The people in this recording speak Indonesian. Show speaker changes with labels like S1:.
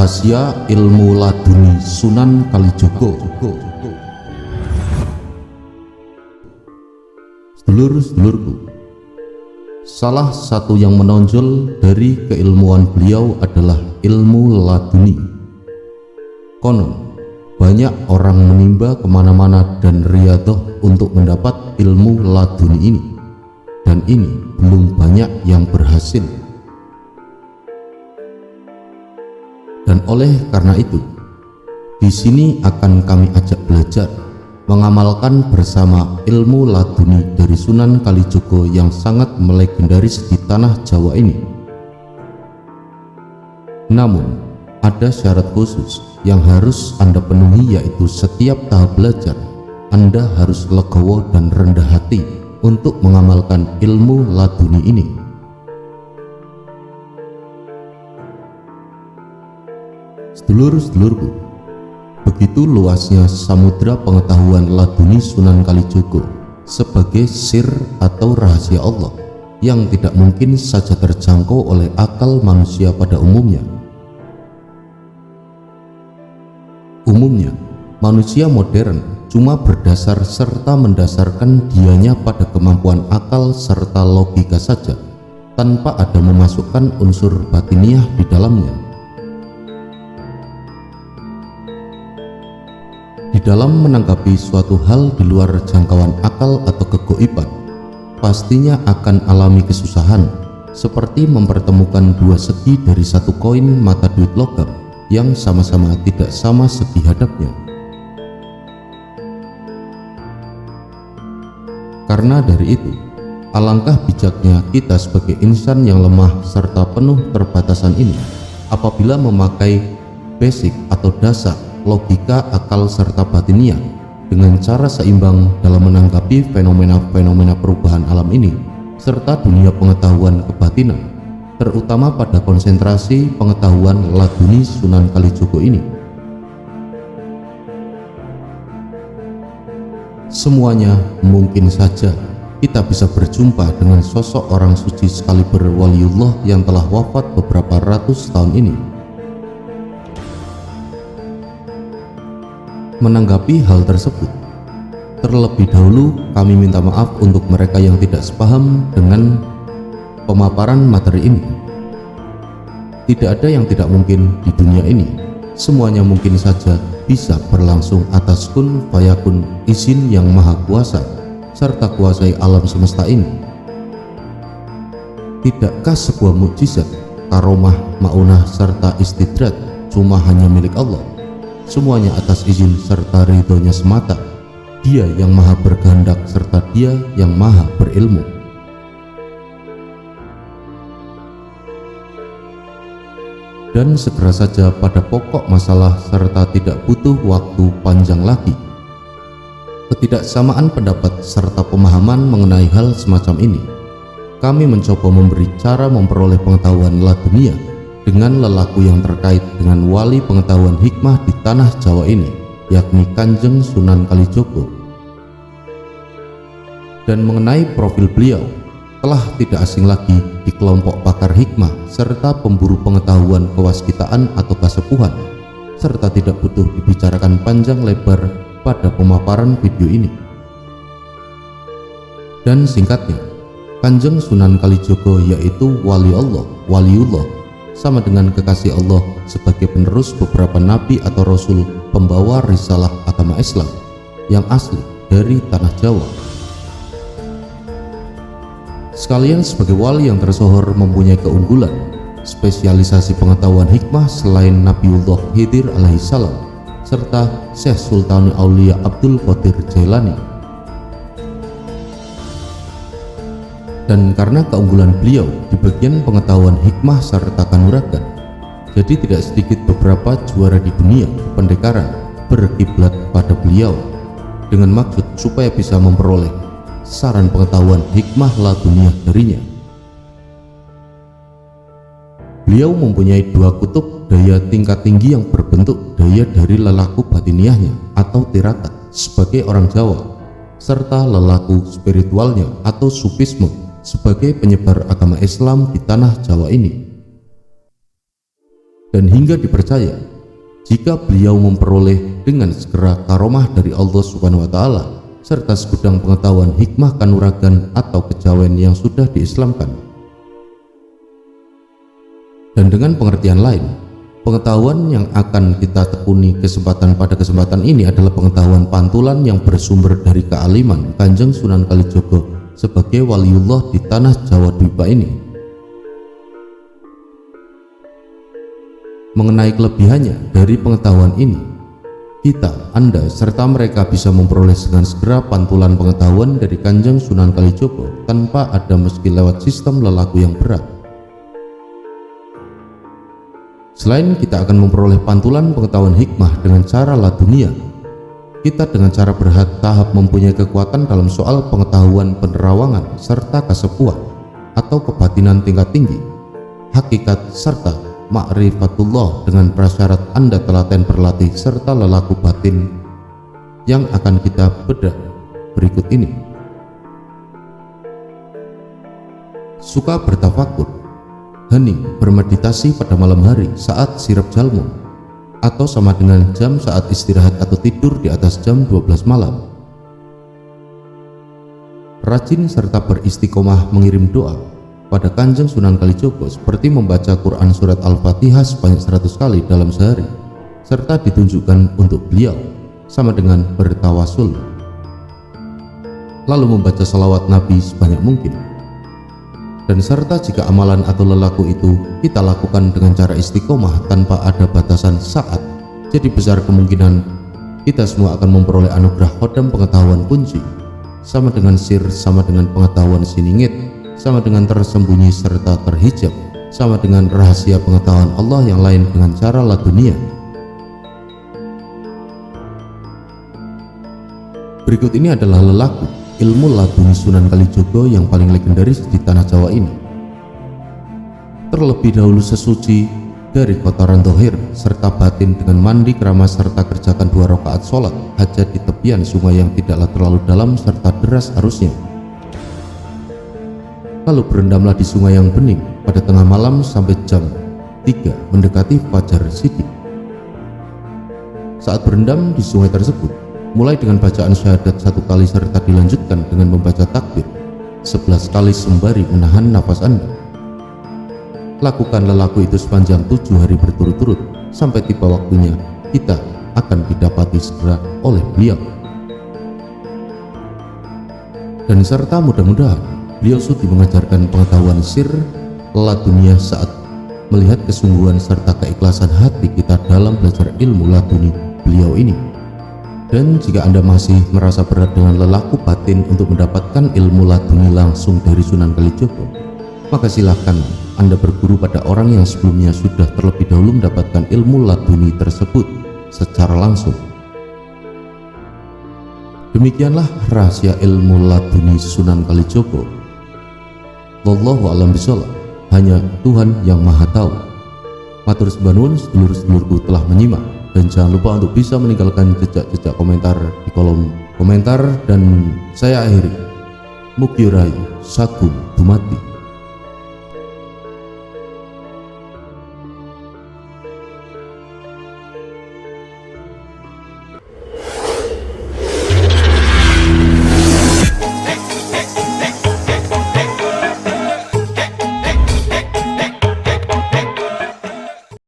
S1: Rahasia ilmu laduni Sunan Kalijogo. Sedulur-sedulurku, salah satu yang menonjol dari keilmuan beliau adalah ilmu laduni. Konon, banyak orang menimba kemana-mana dan riyadhah untuk mendapat ilmu laduni ini, dan ini belum banyak yang berhasil. Dan oleh karena itu, di sini akan kami ajak belajar mengamalkan bersama ilmu laduni dari Sunan Kalijogo yang sangat melegendaris di tanah Jawa ini. Namun, ada syarat khusus yang harus Anda penuhi, yaitu setiap tahap belajar Anda harus legowo dan rendah hati untuk mengamalkan ilmu laduni ini. Sedulur-sedulurku, begitu luasnya samudra pengetahuan laduni Sunan Kalijogo sebagai sir atau rahasia Allah yang tidak mungkin saja terjangkau oleh akal manusia pada umumnya. Umumnya, manusia modern cuma berdasar serta mendasarkan dianya pada kemampuan akal serta logika saja, tanpa ada memasukkan unsur batiniah di dalamnya. Di dalam menanggapi suatu hal di luar jangkauan akal atau kegoiban, pastinya akan alami kesusahan, seperti mempertemukan dua segi dari satu koin mata duit logam yang sama-sama tidak sama segi hadapnya. Karena dari itu, alangkah bijaknya kita sebagai insan yang lemah serta penuh terbatasan ini apabila memakai basic atau dasar logika, akal, serta batiniah dengan cara seimbang dalam menanggapi fenomena-fenomena perubahan alam ini serta dunia pengetahuan kebatinan, terutama pada konsentrasi pengetahuan laduni Sunan Kalijogo ini. Semuanya mungkin saja kita bisa berjumpa dengan sosok orang suci sekaliber waliullah yang telah wafat beberapa ratus tahun ini. Menanggapi hal tersebut, terlebih dahulu kami minta maaf untuk mereka yang tidak sepaham dengan pemaparan materi ini. Tidak ada yang tidak mungkin di dunia ini, semuanya mungkin saja bisa berlangsung atas kun fayakun izin yang maha kuasa serta kuasai alam semesta ini. Tidakkah sebuah mukjizat, karomah, maunah serta istidrat cuma hanya milik Allah? Semuanya atas izin serta ridhonya semata. Dia yang maha berkehendak serta Dia yang maha berilmu. Dan segera saja pada pokok masalah serta tidak butuh waktu panjang lagi. Ketidaksamaan pendapat serta pemahaman mengenai hal semacam ini, kami mencoba memberi cara memperoleh pengetahuan ladunia dengan lelaku yang terkait dengan wali pengetahuan hikmah di tanah Jawa ini, yakni Kanjeng Sunan Kalijogo. Dan mengenai profil beliau, telah tidak asing lagi di kelompok pakar hikmah serta pemburu pengetahuan kewaskitaan atau kasepuhan, serta tidak butuh dibicarakan panjang lebar pada pemaparan video ini. Dan singkatnya, Kanjeng Sunan Kalijogo yaitu wali Allah, waliullah, sama dengan kekasih Allah sebagai penerus beberapa nabi atau rasul pembawa risalah agama Islam yang asli dari tanah Jawa. Sekalian sebagai wali yang tersohor mempunyai keunggulan, spesialisasi pengetahuan hikmah selain Nabiullah Khidir alaihissalam serta Syekh Sultan Aulia Abdul Qadir Jailani. Dan karena keunggulan beliau di bagian pengetahuan hikmah serta kanuragan, jadi tidak sedikit beberapa juara di dunia pendekaran berkiblat pada beliau dengan maksud supaya bisa memperoleh saran pengetahuan hikmah laduniah darinya. Beliau mempunyai dua kutub daya tingkat tinggi yang berbentuk daya dari lelaku batiniahnya atau tirakat sebagai orang Jawa, serta lelaku spiritualnya atau sufisme sebagai penyebar agama Islam di tanah Jawa ini. dan hingga dipercaya jika beliau memperoleh dengan segera karomah dari Allah Subhanahu wa Ta'ala serta segudang pengetahuan hikmah kanuragan atau kejawen yang sudah diislamkan. Dan dengan pengertian lain, pengetahuan yang akan kita tekuni pada kesempatan ini adalah pengetahuan pantulan yang bersumber dari kealiman Kanjeng Sunan Kalijogo sebagai waliullah di tanah Jawa Dwipa ini. Mengenai kelebihannya dari pengetahuan ini, kita, Anda, serta mereka bisa memperoleh dengan segera pantulan pengetahuan dari Kanjeng Sunan Kalijogo tanpa ada meski lewat sistem lelaku yang berat. Selain kita akan memperoleh pantulan pengetahuan hikmah dengan cara ladunia, kita dengan cara bertahap mempunyai kekuatan dalam soal pengetahuan penerawangan serta kasepuan atau kebatinan tingkat tinggi, hakikat serta ma'rifatullah dengan prasyarat Anda telaten berlatih serta lelaku batin yang akan kita bedah berikut ini. Suka bertafakur, hening bermeditasi pada malam hari saat sirap jalmu atau sama dengan jam saat istirahat atau tidur di atas jam 12 malam. Rajin serta beristiqomah mengirim doa pada Kanjeng Sunan Kalijogo seperti membaca Quran surat Al-Fatihah sebanyak 100 kali dalam sehari serta ditunjukkan untuk beliau sama dengan bertawasul, lalu membaca salawat Nabi sebanyak mungkin. Dan serta jika amalan atau lelaku itu kita lakukan dengan cara istiqomah tanpa ada batasan saat, jadi besar kemungkinan kita semua akan memperoleh anugerah khodam pengetahuan kunci sama dengan sir, sama dengan pengetahuan siningit, sama dengan tersembunyi serta terhijab, sama dengan rahasia pengetahuan Allah yang lain dengan cara ladunia. Berikut ini adalah lelaku ilmu laduni Sunan Kalijogo yang paling legendaris di tanah Jawa ini. Terlebih dahulu sesuci dari kotoran dohir serta batin dengan mandi keramas serta kerjakan 2 rakaat sholat hajat di tepian sungai yang tidaklah terlalu dalam serta deras arusnya. Lalu berendamlah di sungai yang bening pada tengah malam sampai jam 3 mendekati fajar sidik. Saat berendam di sungai tersebut, mulai dengan bacaan syahadat 1 kali serta dilanjutkan dengan membaca takbir 11 kali sembari menahan nafas Anda. Lakukan lelaku itu sepanjang 7 hari berturut-turut sampai tiba waktunya kita akan didapati segera oleh beliau. Dan serta mudah-mudahan beliau sudi mengajarkan pengetahuan sir ladunia saat melihat kesungguhan serta keikhlasan hati kita dalam belajar ilmu laduni beliau ini. Dan jika Anda masih merasa berat dengan lelaku batin untuk mendapatkan ilmu laduni langsung dari Sunan Kalijogo, maka silakan Anda berguru pada orang yang sebelumnya sudah terlebih dahulu mendapatkan ilmu laduni tersebut secara langsung. Demikianlah rahasia ilmu laduni Sunan Kalijogo. Wallahu a'lam bishawab. Hanya Tuhan yang Maha Tahu. Matur sembah nuwun sedulur-sedulurku telah menyimak, dan jangan lupa untuk bisa meninggalkan jejak-jejak komentar di kolom komentar. Dan saya akhiri, Mugi Rahayu Sagung Dumadi.